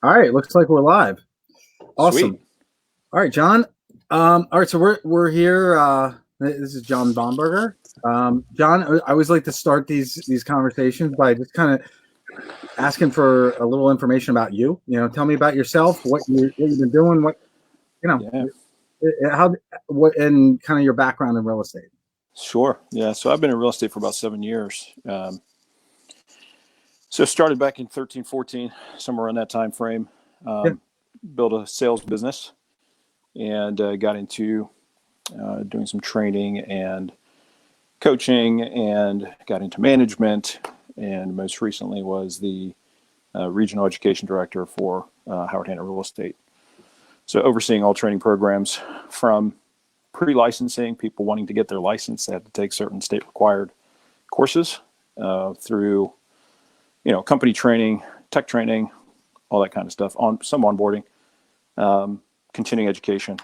All right, looks like we're live. Awesome. Sweet. All right, John. All right, so we're here. This is John Bomberger. John, I always like to start these conversations by just kind of asking for a little information about you. Tell me about yourself, what you've been doing, Yeah, how what and kind of your background in real estate. sure. Yeah, so I've been in real estate for about 7 years. So started back in 13, 14, somewhere in that time frame. Yeah. Built a sales business and got into doing some training and coaching and got into management. And most recently was the regional education director for Howard Hanna Real Estate. So overseeing all training programs from pre-licensing, people wanting to get their license, they had to take certain state required courses through, company training, tech training, all that kind of stuff, on some onboarding, continuing education.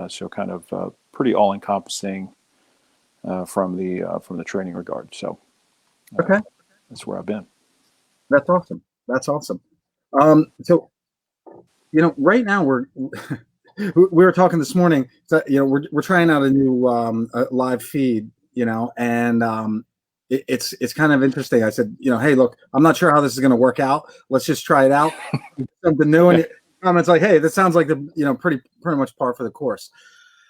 So kind of pretty all encompassing from the training regard. So Okay, that's where I've been. that's awesome. That's awesome. So right now we were talking this morning. So, we're trying out a new live feed. And it's kind of interesting. I said, hey, look, I'm not sure how this is going to work out. Let's just try it out. Something new. And comments like, hey, this sounds like the pretty much par for the course.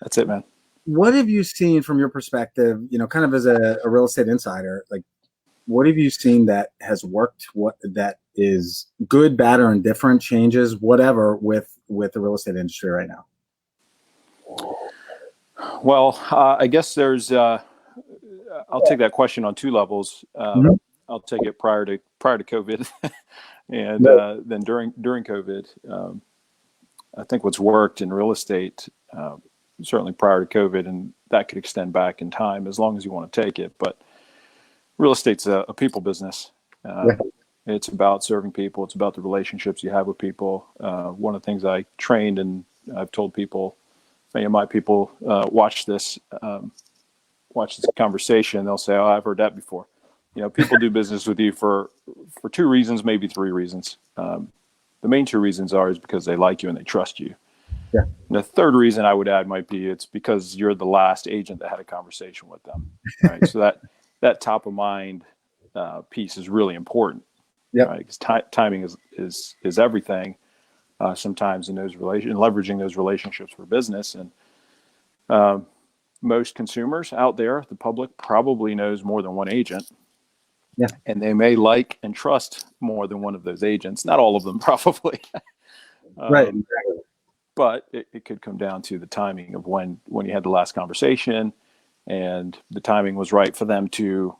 That's it, man. What have you seen from your perspective? Kind of as a real estate insider, like, what have you seen that has worked? What that is good, bad, or indifferent, changes, whatever, with the real estate industry right now? Well, I guess there's. I'll take that question on two levels. Mhm. I'll take it prior to COVID, and then during COVID. I think what's worked in real estate, certainly prior to COVID, and that could extend back in time as long as you want to take it. But real estate's a people business. It's about serving people. It's about the relationships you have with people. One of the things I trained, and I've told people, if any of my people watch this conversation, they'll say, "Oh, I've heard that before." People do business with you for two reasons, maybe three reasons. The main two reasons is because they like you and they trust you. Yeah. And the third reason I would add might be it's because you're the last agent that had a conversation with them. Right. So that top of mind piece is really important. Yeah. Right? Because timing is everything. Sometimes in leveraging those relationships for business, and most consumers out there, the public, probably knows more than one agent. Yeah. And they may like and trust more than one of those agents. Not all of them, probably. Right. But it could come down to the timing of when you had the last conversation, and the timing was right for them to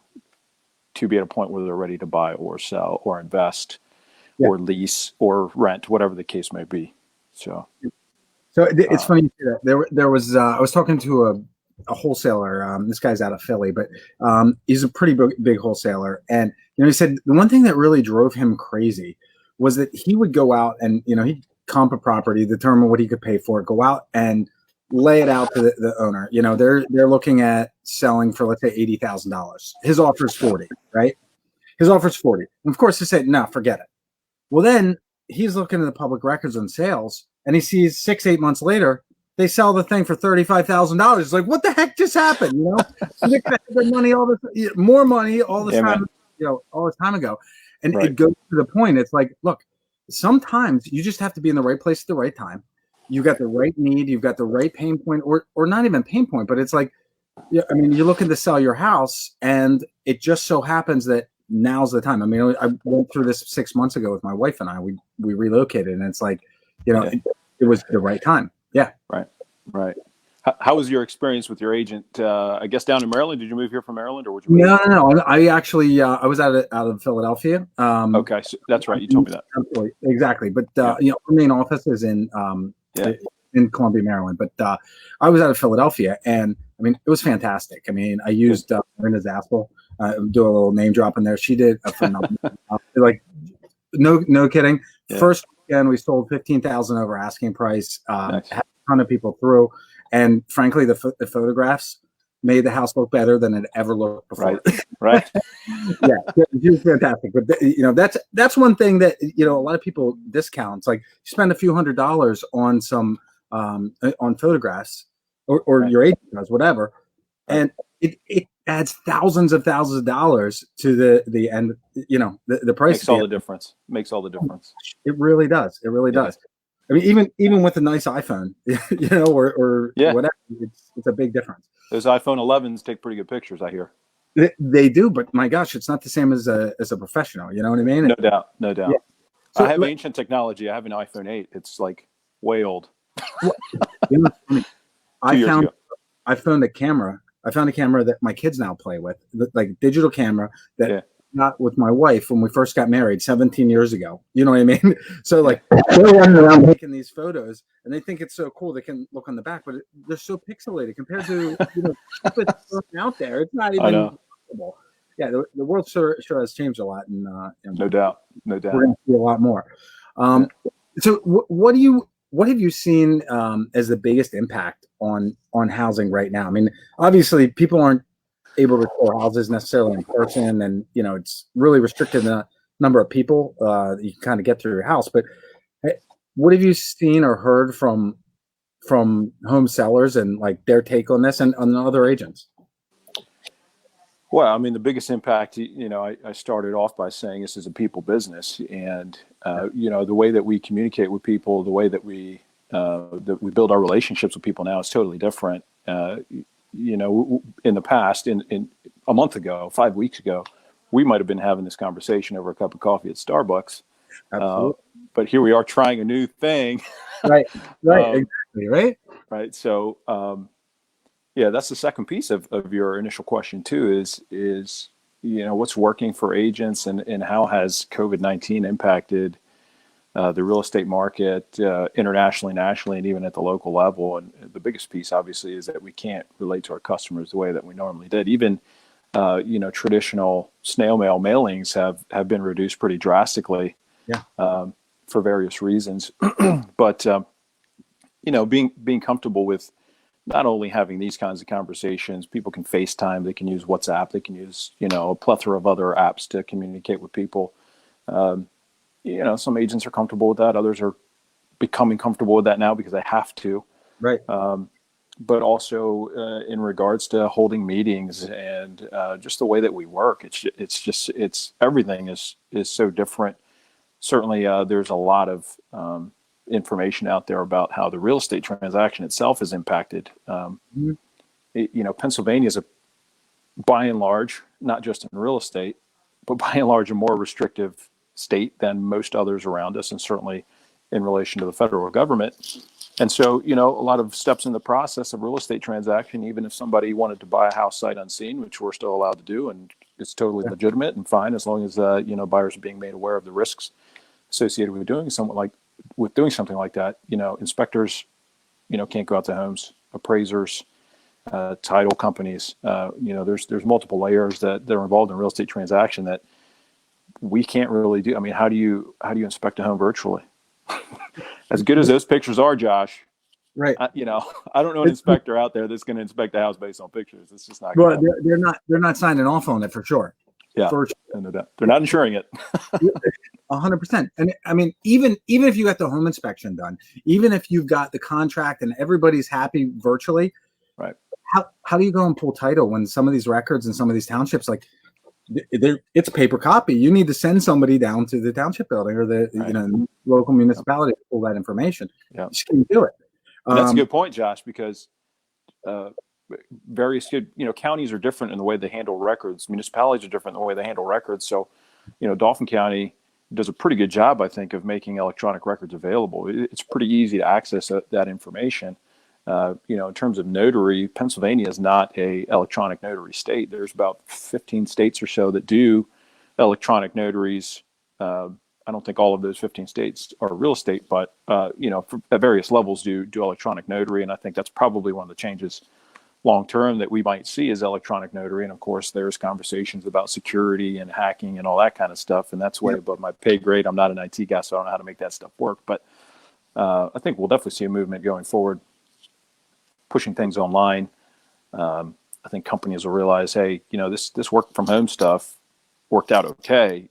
be at a point where they're ready to buy or sell or invest or lease or rent, whatever the case may be. So it's funny you say that. There was I was talking to a wholesaler. This guy's out of Philly, but he's a pretty big wholesaler. And he said the one thing that really drove him crazy was that he would go out and he'd comp a property, determine what he could pay for it, go out and lay it out to the owner. They're looking at selling for, let's say, $80,000. His offer is 40, right? His offer is 40. And of course, he said, no, forget it. Well, then he's looking at the public records on sales, and he sees 6-8 months later, they sell the thing for $35,000. It's like, what the heck just happened? They got their money, more money all this time, all this time ago. And It goes to the point. It's like, look, sometimes you just have to be in the right place at the right time. You've got the right need. You've got the right pain point, or not even pain point, but it's like, you're looking to sell your house, and it just so happens that now's the time. I went through this 6 months ago with my wife and I. We relocated, and it's like, it was the right time. Yeah. Right. How was your experience with your agent? I guess down in Maryland. Did you move here from Maryland, or would you? No. I actually I was out of Philadelphia. Okay, so that's right. You told me that. Absolutely. Exactly. But our main office is in Columbia, Maryland. But I was out of Philadelphia, and it was fantastic. I used Linda Zaspel. Do a little name drop in there. She did a phenomenal job. Like, no kidding. Yeah. First weekend we sold 15,000 over asking price. Nice. Had a ton of people through, and frankly, the photographs made the house look better than it ever looked before. Right. Yeah, she was fantastic. But that's one thing that a lot of people discount. It's like you spend a few $100s on some on photographs, or Right. your agent does whatever, Right. and it adds thousands of dollars to the end. The price Makes all the difference. Makes all the difference. It really does. It really does. I mean, even with a nice iPhone, or whatever, it's a big difference. Those iPhone 11s take pretty good pictures, I hear. They do, but my gosh, it's not the same as a professional. You know what I mean? No doubt. Yeah. So, I have ancient technology. I have an iPhone 8. It's like way old. Funny. 2 years ago. I found a camera that my kids now play with, like digital camera that got with my wife when we first got married 17 years ago. You know what I mean? So like they're running around making these photos and they think it's so cool. They can look on the back, but they're so pixelated compared to what's out there. It's not even possible. Yeah, the world sure has changed a lot, and no doubt. We're going to see a lot more. So what have you seen as the biggest impact on housing right now? I mean, obviously people aren't able to tour houses necessarily in person, and it's really restricted the number of people that you can kind of get through your house. But what have you seen or heard from home sellers and like their take on this and on the other agents? Well, I mean, the biggest impact, I started off by saying this is a people business, and the way that we communicate with people, the way that we build our relationships with people now is totally different. In the past, in a month ago, 5 weeks ago, we might have been having this conversation over a cup of coffee at Starbucks. Absolutely. But here we are trying a new thing. Right. Exactly. Right. So, that's the second piece of your initial question too, is what's working for agents and how has COVID-19 impacted the real estate market internationally, nationally, and even at the local level. And the biggest piece, obviously, is that we can't relate to our customers the way that we normally did. Even, traditional snail mail mailings have been reduced pretty drastically for various reasons. But, being comfortable with not only having these kinds of conversations, people can FaceTime, they can use WhatsApp, they can use, a plethora of other apps to communicate with people. Some agents are comfortable with that. Others are becoming comfortable with that now because they have to. Right. But also in regards to holding meetings and just the way that we work, it's everything is so different. Certainly, there's a lot of information out there about how the real estate transaction itself is impacted. Pennsylvania is by and large, not just in real estate, but by and large, a more restrictive state than most others around us, and certainly in relation to the federal government. And so, a lot of steps in the process of real estate transaction, even if somebody wanted to buy a house sight unseen, which we're still allowed to do, and it's totally legitimate and fine as long as buyers are being made aware of the risks associated with doing something like that. Inspectors, can't go out to homes, appraisers, title companies. There's multiple layers that are involved in real estate transaction that we can't really do. I mean, how do you inspect a home virtually? As good as those pictures are, Josh, right? I don't know an inspector out there that's going to inspect a house based on pictures. It's just not. Well, they're not signing off on it for sure. Yeah, no doubt. They're not insuring it. 100%. And I mean, even if you got the home inspection done, even if you've got the contract and everybody's happy virtually, right? How do you go and pull title when some of these records in some of these townships, like it's a paper copy? You need to send somebody down to the township building or the local municipality to pull that information. Yeah, you just can't do it. That's a good point, Josh, because various counties are different in the way they handle records. Municipalities are different in the way they handle records. So, Dauphin County does a pretty good job, I think, of making electronic records available. It's pretty easy to access that information. In terms of notary, Pennsylvania is not a electronic notary state. There's about 15 states or so that do electronic notaries. I don't think all of those 15 states are real estate, but at various levels do electronic notary, and I think that's probably one of the changes long term that we might see is electronic notary. And of course, there's conversations about security and hacking and all that kind of stuff, and that's way above my pay grade. I'm not an IT guy, so I don't know how to make that stuff work. But I think we'll definitely see a movement going forward, pushing things online. I think companies will realize, hey, this work from home stuff worked out okay.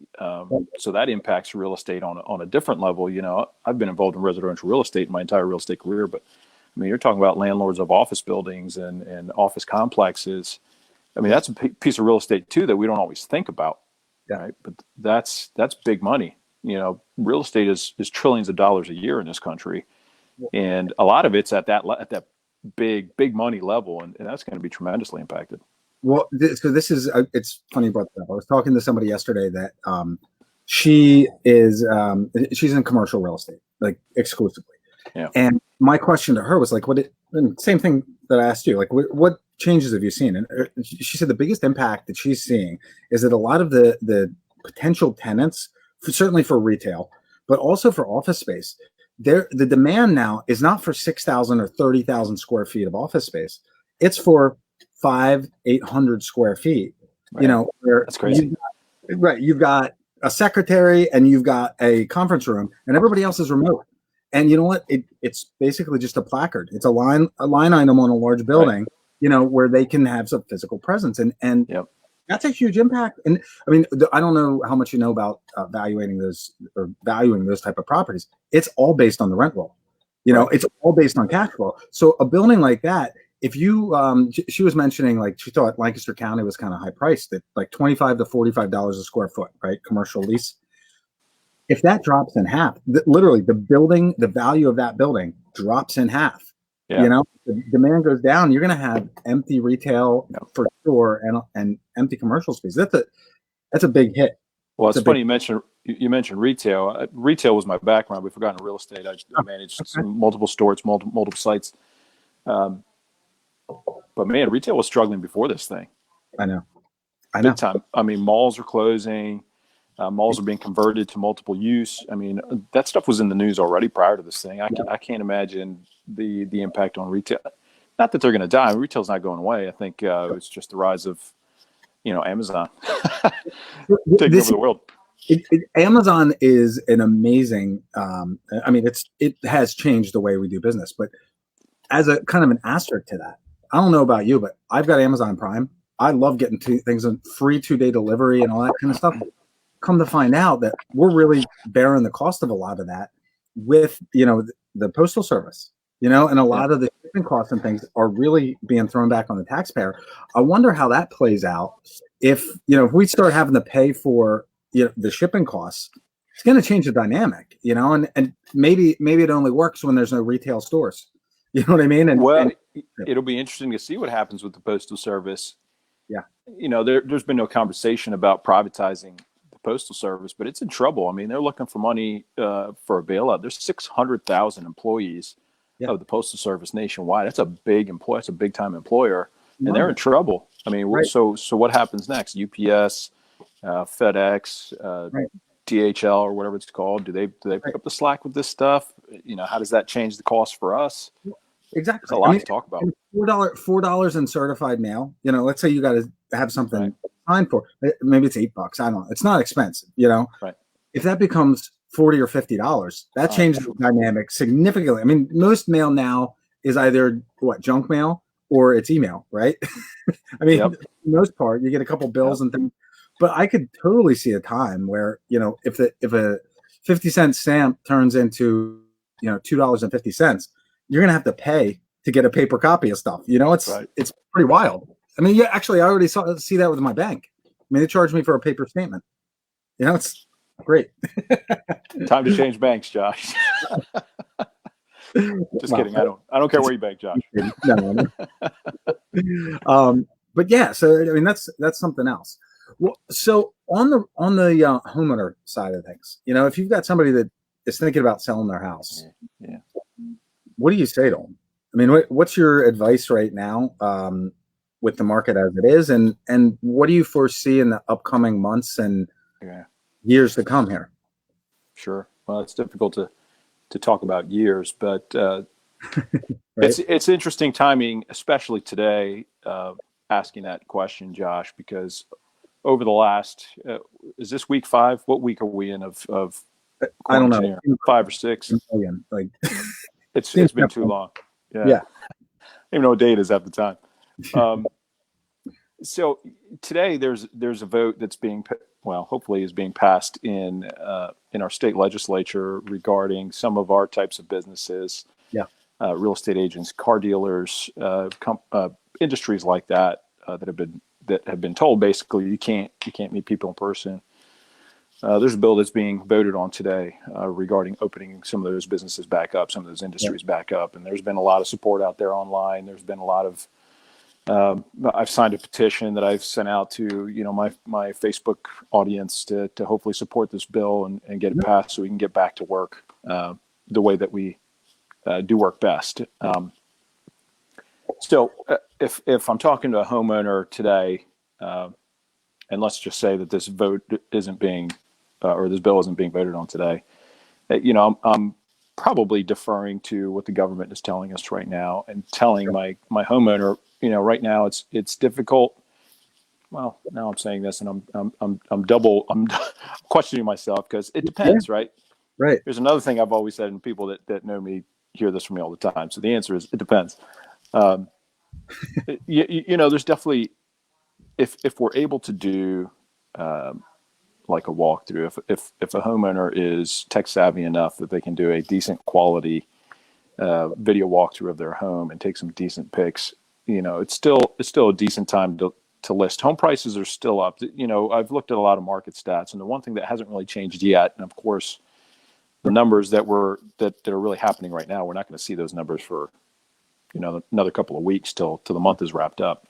So that impacts real estate on a different level. I've been involved in residential real estate in my entire real estate career, but I mean, you're talking about landlords of office buildings and office complexes. I mean, that's a piece of real estate too that we don't always think about, right? But that's big money. Real estate is trillions of dollars a year in this country, and a lot of it's at that big money level, and that's going to be tremendously impacted. Well, so this is it's funny you brought that up. I was talking to somebody yesterday that she's in commercial real estate, like exclusively. Yeah. And my question to her was like, same thing that I asked you, like, what changes have you seen? And she said the biggest impact that she's seeing is that a lot of the potential tenants, certainly for retail, but also for office space, the demand now is not for 6,000 or 30,000 square feet of office space. It's for 500-800 square feet. Right. Where that's crazy. You've got a secretary and you've got a conference room, and everybody else is remote. And you know what? It's basically just a placard. It's a line item on a large building, right, where they can have some physical presence, and yep, that's a huge impact. And I mean, I don't know how much you know about valuing those type of properties. It's all based on the rent roll. Right. It's all based on cash flow. So a building like that, if you, she was mentioning, like, she thought Lancaster County was kind of high priced at like $25 to $45 a square foot, right? Commercial lease. If that drops in half, literally the value of that building drops in half. Yeah. The demand goes down. You're going to have empty retail for sure, and empty commercial space. That's a big hit. Well, it's funny you mentioned retail. Retail was my background. We've forgotten real estate. I managed multiple stores, multiple sites. But man, retail was struggling before this thing. I know. Big time. I mean, malls are closing. Malls are being converted to multiple use. I mean, that stuff was in the news already prior to this thing. I can't imagine the impact on retail. Not that they're going to die. Retail's not going away. I think it's just the rise of, Amazon taking over the world. Amazon is an amazing. I mean, it has changed the way we do business. But as a kind of an asterisk to that, I don't know about you, but I've got Amazon Prime. I love getting things on free 2-day delivery and all that kind of stuff. Come to find out that we're really bearing the cost of a lot of that with, the Postal Service, and a lot of the shipping costs and things are really being thrown back on the taxpayer. I wonder how that plays out if we start having to pay for, the shipping costs. It's going to change the dynamic, and maybe it only works when there's no retail stores. You know what I mean? And it'll be interesting to see what happens with the Postal Service. Yeah. There's been no conversation about privatizing Postal Service, but it's in trouble. I mean, they're looking for money for a bailout. There's 600,000 employees of the Postal Service nationwide. That's a big employer. That's a big time employer, and they're in trouble. I mean, so what happens next? UPS, FedEx, DHL, or whatever it's called. Do they pick up the slack with this stuff? How does that change the cost for us? Exactly. It's a lot to talk about. $4 in certified mail. Let's say you got to have something signed for. Maybe it's $8. I don't know. It's not expensive. Right. If that becomes $40 or $50, that changes the dynamic significantly. I mean, most mail now is either junk mail or it's email, right? I mean, for the most part, you get a couple bills and things. But I could totally see a time where if a 50-cent stamp turns into $2.50. You're gonna have to pay to get a paper copy of stuff. It's pretty wild. I mean, actually, I already see that with my bank. I mean, they charge me for a paper statement. It's great. Time to change banks, Josh. Just kidding. I don't care where you bank, Josh. No. But yeah, so I mean, that's something else. Well, so on the homeowner side of things, if you've got somebody that is thinking about selling their house, what do you say to them? I mean, what's your advice right now with the market as it is, and what do you foresee in the upcoming months and years to come here? Sure. Well, it's difficult to talk about years, but it's interesting timing, especially today, asking that question, Josh, because over the last, is this week 5? What week are we in of I don't know, 5 or 6? Like it's been too long. Yeah. I don't even know what day it is at the time. So today there's a vote that's hopefully is being passed in our state legislature regarding some of our types of businesses, Yeah. real estate agents, car dealers, industries like that that have been told basically you can't meet people in person. There's a bill that's being voted on today regarding opening some of those businesses back up, some of those industries back up, and there's been a lot of support out there online. There's been a lot of I've signed a petition that I've sent out to my Facebook audience to hopefully support this bill and get it passed so we can get back to work the way that we do work best. So if I'm talking to a homeowner today, and let's just say that this vote isn't being or this bill isn't being voted on today, I'm probably deferring to what the government is telling us right now and telling my homeowner, right now it's difficult. Well, now I'm saying this and I'm questioning myself because it depends, right? Right. There's another thing I've always said, and people that know me hear this from me all the time. So the answer is it depends. There's definitely, if we're able to do like a walkthrough, if a homeowner is tech savvy enough that they can do a decent quality video walkthrough of their home and take some decent pics, it's still a decent time to list. Home prices are still up. I've looked at a lot of market stats, and the one thing that hasn't really changed yet, and of course, the numbers that are really happening right now, we're not going to see those numbers for another couple of weeks till the month is wrapped up.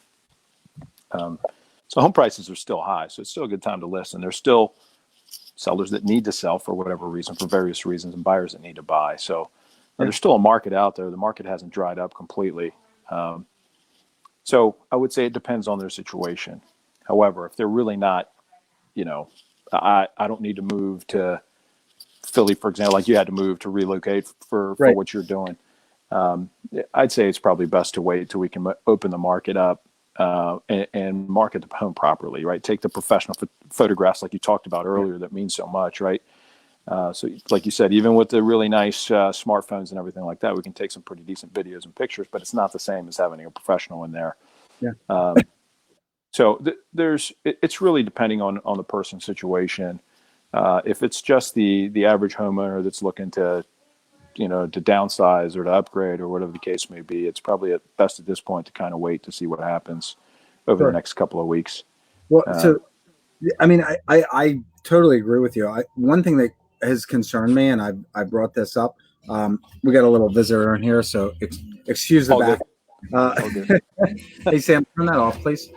So home prices are still high, so it's still a good time to list, and there's still sellers that need to sell for whatever reason, for various reasons, and buyers that need to buy. So there's still a market out there. The market hasn't dried up completely. So I would say it depends on their situation. However, if they're really not, I don't need to move to Philly, for example, like you had to move to relocate for what you're doing. I'd say it's probably best to wait till we can open the market up and market the home properly, right? Take the professional photographs like you talked about earlier that mean so much, right? So like you said, even with the really nice smartphones and everything like that, we can take some pretty decent videos and pictures, but it's not the same as having a professional in there. Yeah. So it's really depending on the person's situation. If it's just the average homeowner that's looking to downsize or to upgrade or whatever the case may be, it's probably at best at this point to kind of wait to see what happens over the next couple of weeks. Well, so, I mean, I totally agree with you. One thing that has concerned me, and I brought this up, we got a little visitor in here, so excuse the back. Hey, Sam, turn that off, please.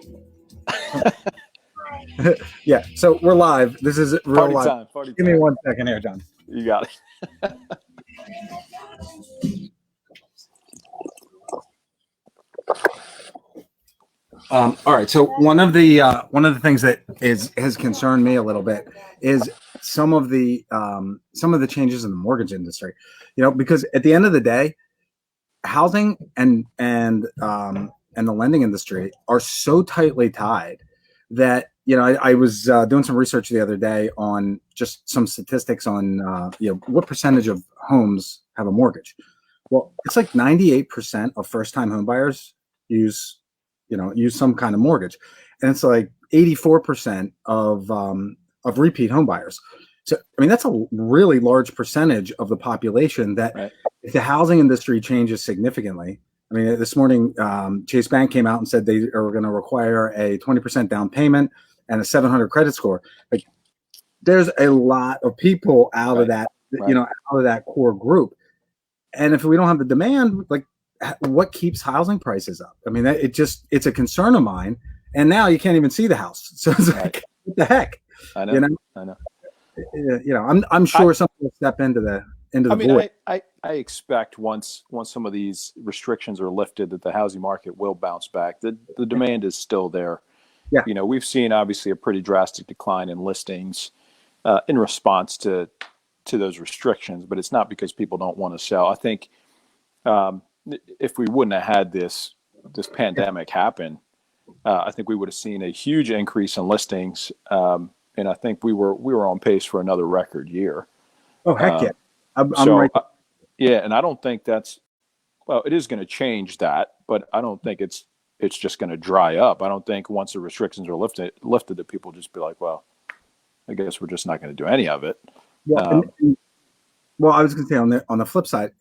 Yeah, so we're live. This is real Party live. time. Give me 1 second here, John. You got it. All right. So one of the things that has concerned me a little bit is some of the changes in the mortgage industry. Because at the end of the day, housing and the lending industry are so tightly tied that I was doing some research the other day on just some statistics on what percentage of homes have a mortgage. Well, it's like 98% of first-time home buyers use some kind of mortgage, and it's like 84% of repeat home buyers. So, I mean, that's a really large percentage of the population that if the housing industry changes significantly, I mean, this morning, Chase Bank came out and said they are going to require a 20% down payment and a 700 credit score. Like, there's a lot of people out of that, out of that core group. And if we don't have the demand, like, what keeps housing prices up? I mean, it's a concern of mine. And now you can't even see the house. So it's like, what the heck? I know. I know. I'm sure something will step into the void. I expect once some of these restrictions are lifted that the housing market will bounce back. The demand is still there. Yeah. We've seen obviously a pretty drastic decline in listings in response to those restrictions, but it's not because people don't want to sell. I think if we wouldn't have had this pandemic happen, I think we would have seen a huge increase in listings, and I think we were on pace for another record year. Oh, heck yeah! I'm right. Yeah, and I don't think it is going to change that, but I don't think it's it's just going to dry up. I don't think once the restrictions are lifted that people just be like, well, I guess we're just not going to do any of it. Well, well, I was going to say on the flip side,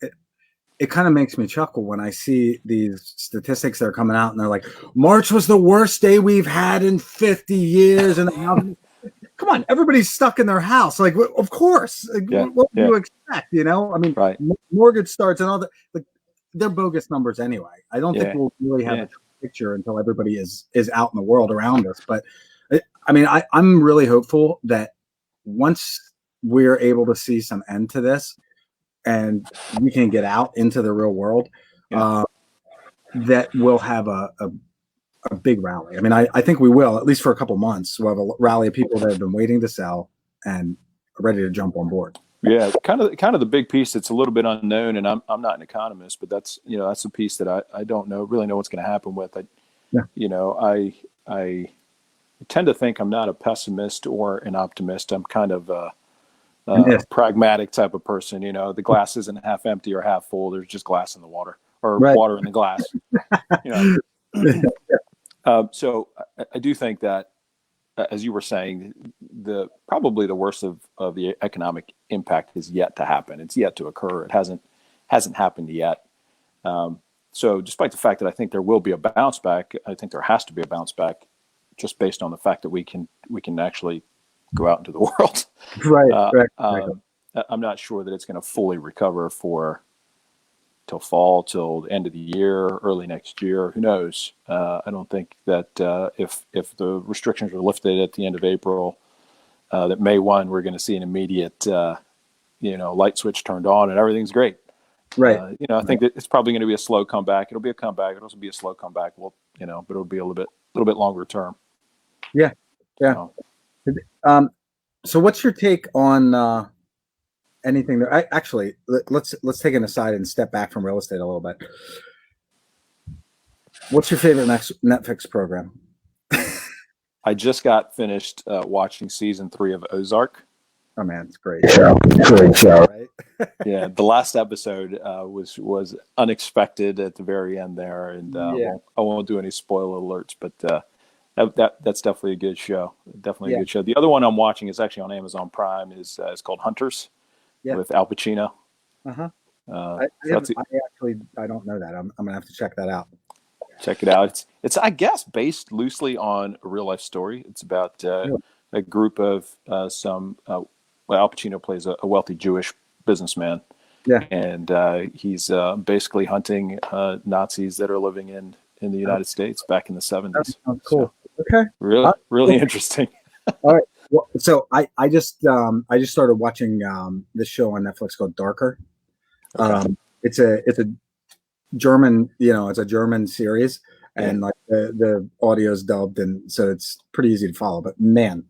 it kind of makes me chuckle when I see these statistics that are coming out and they're like, March was the worst day we've had in 50 years. And come on, everybody's stuck in their house. Like, of course, what do you expect? You know, I mean, right. Mortgage starts and all that. Like, they're bogus numbers anyway. I don't think we'll really have a picture until everybody is out in the world around us. But I mean, I'm really hopeful that once we're able to see some end to this and we can get out into the real world, that we'll have a big rally. I mean, I think we will, at least for a couple months. We'll have a rally of people that have been waiting to sell and are ready to jump on board. Yeah, kind of the big piece that's a little bit unknown, and I'm not an economist, but that's a piece that I don't really know what's going to happen with. I tend to think I'm not a pessimist or an optimist. I'm kind of a pragmatic type of person. The glass isn't half empty or half full. There's just glass in the water, or water in the glass. So I do think that, as you were saying, probably the worst of the economic impact is yet to happen. It's yet to occur. It hasn't happened yet. So despite the fact that I think there will be a bounce back, I think there has to be a bounce back, just based on the fact that we can actually go out into the world. Right. I'm not sure that it's going to fully recover till fall, till the end of the year, early next year. Who knows? I don't think that if the restrictions are lifted at the end of April, that May 1, we're going to see an immediate, light switch turned on and everything's great. Right. I think that it's probably going to be a slow comeback. It'll be a comeback. It'll also be a slow comeback. Well, but it'll be a little bit longer term. Yeah. So what's your take on anything that actually let's take an aside and step back from real estate a little bit. What's your favorite Netflix program? I just got finished watching season 3 of Ozark. Oh man, it's great. Great show, right? Yeah, the last episode was unexpected at the very end there, and I won't do any spoiler alerts, but that's definitely a good show. Definitely a good show. The other one I'm watching is actually on Amazon Prime. It's called Hunters. With Al Pacino. I don't know that. I'm gonna have to check that out. Check it out. It's I guess based loosely on a real life story. It's about a group of Al Pacino plays a wealthy Jewish businessman. Yeah, and he's basically hunting Nazis that are living in the United States back in the 70s. Cool. So, okay. Really interesting. All right. Well, so I just started watching this show on Netflix called Darker. Okay. It's a German, it's a German series, and like the audio's dubbed, and so it's pretty easy to follow. But man,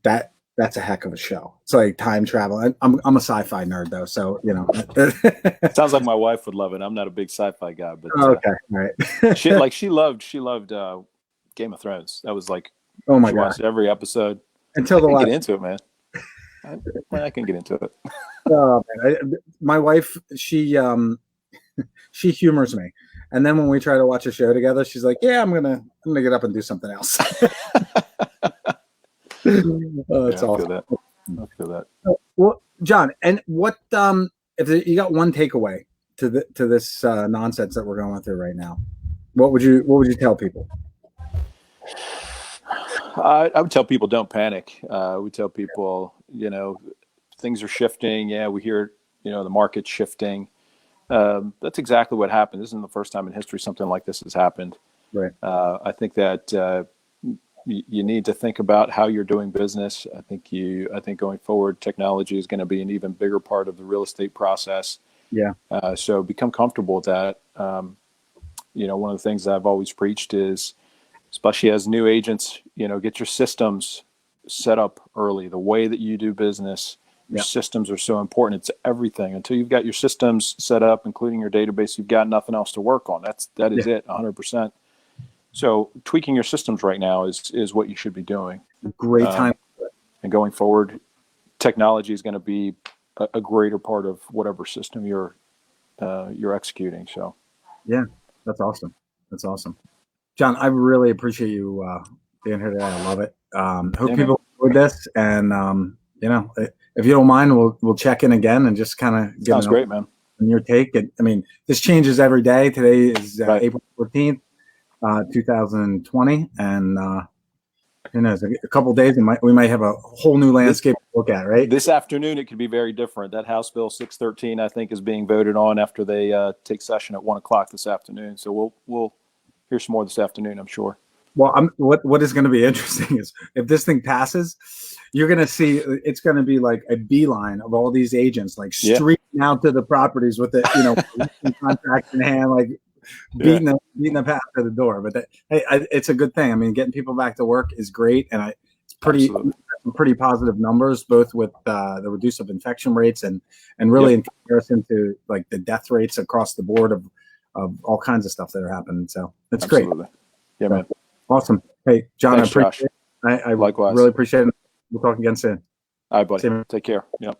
that's a heck of a show. It's like time travel. I'm a sci-fi nerd though, so Sounds like my wife would love it. I'm not a big sci-fi guy, but okay, all right. she loved Game of Thrones. That was like, oh my god, watched every episode. Until the last. Get into it, man. I can get into it. Oh, man. My wife, she humors me, and then when we try to watch a show together, she's like, "Yeah, I'm gonna get up and do something else." That's awesome. I feel that. Well, John, and what if you got one takeaway to this nonsense that we're going through right now? What would you tell people? I would tell people don't panic. I would tell people, things are shifting. Yeah, we hear, the market's shifting. That's exactly what happened. This isn't the first time in history something like this has happened. Right. I think that you need to think about how you're doing business. I think going forward, technology is going to be an even bigger part of the real estate process. Yeah. So become comfortable with that. One of the things that I've always preached is, especially as new agents, get your systems set up early. The way that you do business, your systems are so important. It's everything. Until you've got your systems set up, including your database, you've got nothing else to work on. That is it, 100%. So tweaking your systems right now is what you should be doing. Great time. And going forward, technology is going to be a greater part of whatever system you're executing. So, yeah, that's awesome. John, I really appreciate you being here today. I love it. Hope Yeah, man. people enjoyed this, and if you don't mind, we'll check in again and just kind of get Sounds great, man. on your take. I mean, this changes every day. Today is Right. April 14th, 2020, and who knows? A couple days, we might have a whole new landscape to look at, right? This afternoon, it could be very different. That House Bill 613, I think, is being voted on after they take session at 1:00 this afternoon. So we'll hear some more this afternoon, I'm sure. Well, what is going to be interesting is if this thing passes, you're going to see it's going to be like a beeline of all these agents like streaking out to the properties with the contract in hand, like beating them past to the door. But it's a good thing. I mean, getting people back to work is great, and it's pretty positive numbers, both with the reduce of infection rates and really in comparison to like the death rates across the board of all kinds of stuff that are happening. So that's great. Yeah, man. Awesome. Hey, John, Thanks, I appreciate it. I Likewise. really appreciate it. We'll talk again soon. All right, buddy. Take care. Yep.